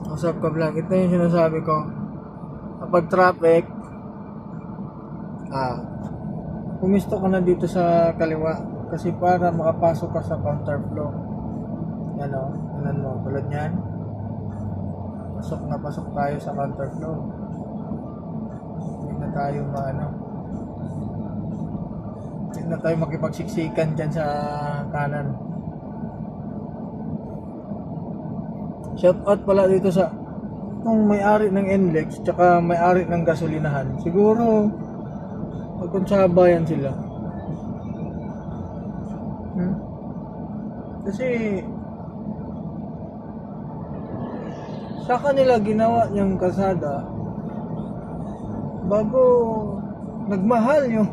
Usap ka vlog. Ito yung sinasabi ko. Kapag traffic, pumisto ka na dito sa kaliwa. Kasi para makapasok ka sa counterflow. Yan o. Anan mo. Tulad yan. Pasok na pasok tayo sa counterflow. Hindi na tayo hindi na tayo makipagsiksikan dyan sa kanan. Shout out pala dito sa kung may-ari ng NLEX tsaka may-ari ng gasolinahan. Siguro magkonsabayan sila. Kasi sa kanila ginawa niyang kalsada bago nagmahal yung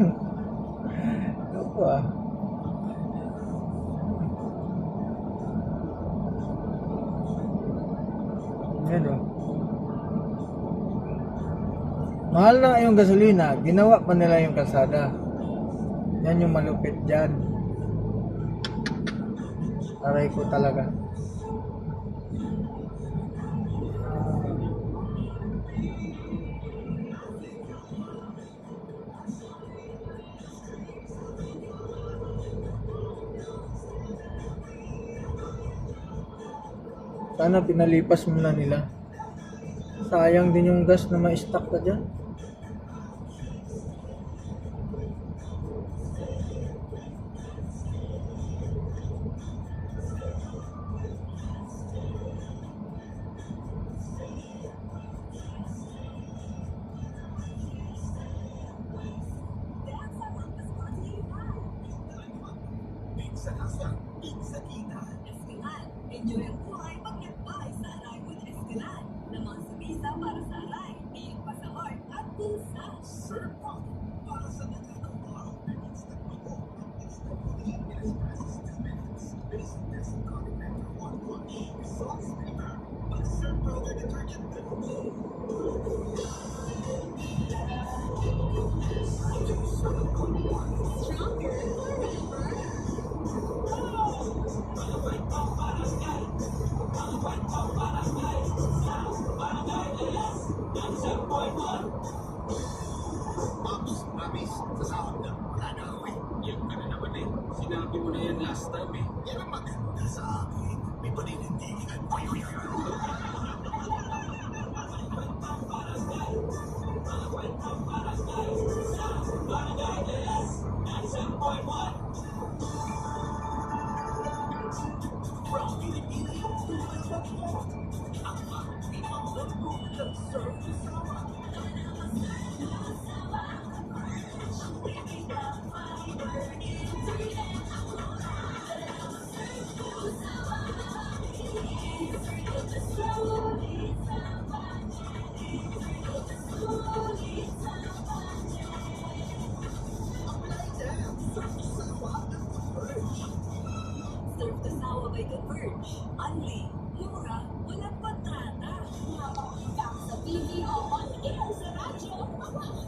yan o. Mahal na yung gasolina, ginawa pa nila yung kalsada. Yan yung malupit dyan. Aray ko talaga. Sana pinalipas muna nila. Sayang din yung gas na ma-stock ka dyan. Enjoy ang buhay pag-nagbahay sa Aray with Esquilan. Namang sabisa para sa Aray, iyong pa sa heart at bulsa. Sir Paul, para sa nagkakabaw, instant ako. Instant ko din, in 2 minutes. Business Continental One Wash. Results better. Pag Sir Powder Detergent Milk. Stronger forever. Pops, Mabis, sasahod na. Wala na ako eh. Yan ka na naman eh. Sinabi mo na yan last time eh. Yan ang maganda sa akin. May paninindigan. From Pilipinas to the world. Ang pagpipang mo ng surf sama. Surf to Sawa by Converge. Unli, mura, walang kontrata. Napakita sa TV o on air sa radyo.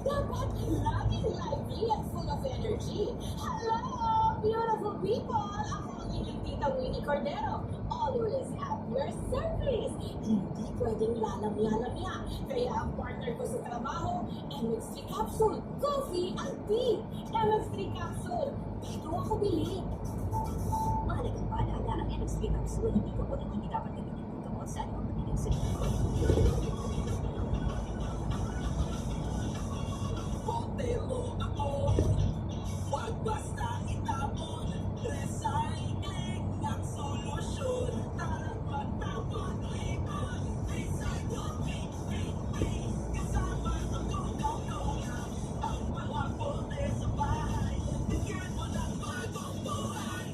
Dapat laging lively and full of energy. Hello, beautiful people! Ako ang inyong tita Winnie Cordero. Always at your service. Hindi pwedeng lalam-lalamya. Kaya ang partner ko sa trabaho, MX3 Capsule, Coffee and Tea. MX3 Capsule, dito ako bilhin. Mahalagang paalala ang MX3 Capsule, hindi ko at hindi dapat gamitin ng gamot sa anumang panilang sa Bote mo ako. Wag basta itapon. Recycling ang solusyon. Tapon ipon. Recycle, kasama ang Coca-Cola. Ang mga bote sa bahay. Bigyan mo ng bagong buhay.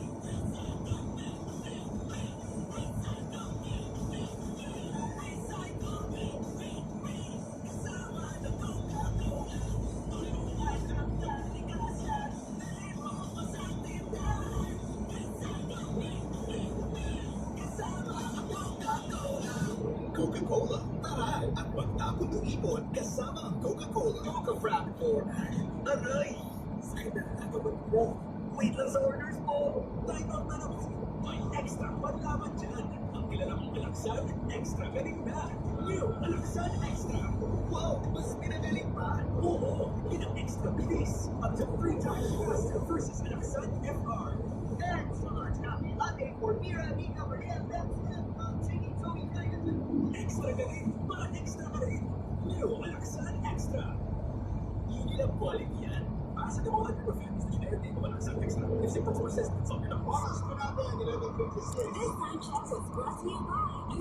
Coca-Cola, tara at magtapon ng ipon kasama ang Coca-Cola. Coca-Frapp for aray! Sakit na nagawin mo. Wait lang sa orders mo. Time out na naman. May extra panlaban dyan. Ang kilala mong Alaksan Extra galing na! New Alaksan Extra! Wow! Mas pinagaling pa! Oo! Yun ang extra bilis! Up to 3 times faster versus Alaksan FR! Excellent copy. Latte for Mira, Mika, Maria, Chiki, Tony, Extra galing! Para extra ka rin! New Alaksan Extra! Hindi lang quality yan. Para sa mga 100% is the generic name of Alaksan Extra. If symptoms persist, consult your doctor. This time check was brought to you by